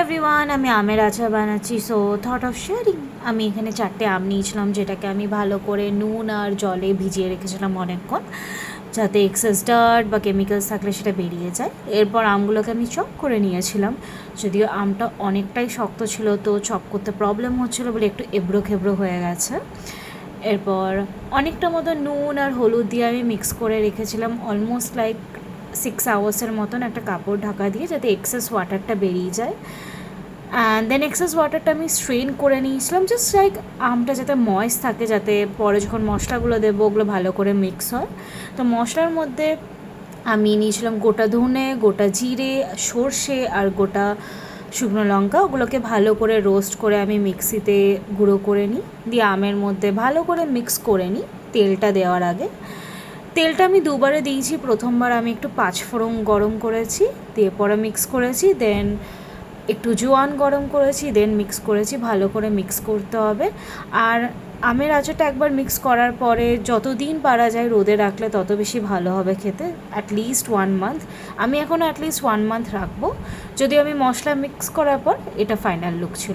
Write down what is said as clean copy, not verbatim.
Everyone, আমি আমের আচার বানাচ্ছি। So thought of sharing. আমি এখানে 4টে আম নিয়েছিলাম, যেটাকে আমি ভালো করে নুন আর জলে ভিজিয়ে রেখেছিলাম অনেকক্ষণ, যাতে এক্সেস ডার্ট বা কেমিক্যালস থাকলে সেটা বেরিয়ে যায়। এরপর আমগুলোকে আমি চপ করে নিয়েছিলাম, যদিও আমটা অনেকটাই শক্ত ছিল, তো চপ করতে প্রবলেম হচ্ছিলো বলে একটু এবড়ো খেবড়ো হয়ে গেছে। এরপর অনেকটা মতো নুন আর হলুদ দিয়ে আমি মিক্স করে রেখেছিলাম অলমোস্ট লাইক 6 আওয়ার্সের মতন, একটা কাপড় ঢাকা দিয়ে, যাতে এক্সেস ওয়াটারটা বেরিয়ে যায়। অ্যান্ড দেন এক্সেস ওয়াটারটা আমি স্ট্রেন করে নিয়েছিলাম, জাস্ট লাইক আমটা যাতে ময়েস্ট থাকে, যাতে পরে যখন মশলাগুলো দেবো ওগুলো ভালো করে মিক্স হয়। তো মশলার মধ্যে আমি নিয়েছিলাম গোটা ধনে, গোটা জিরে, সর্ষে আর গোটা শুকনো লঙ্কা। ওগুলোকে ভালো করে রোস্ট করে আমি মিক্সিতে গুঁড়ো করে নিই, দিয়ে আমের মধ্যে ভালো করে মিক্স করে নিই তেলটা দেওয়ার আগে। তেলটা আমি দুবারে দিয়েছি। প্রথমবার আমি একটু 5 ফোড়ন গরম করেছি, দিয়ে পরে মিক্স করেছি, দেন একটু জোয়ান গরম করেছি, দেন মিক্স করেছি। ভালো করে মিক্স করতে হবে। আর আমের আচারটা একবার মিক্স করার পরে যতদিন পারা যায় রোদে রাখলে তত বেশি ভালো হবে খেতে, অ্যাটলিস্ট 1 মান্থ। আমি এখন অ্যাটলিস্ট 1 মান্থ রাখবো। যদিও আমি মশলা মিক্স করার পর এটা ফাইনাল লুক ছিল।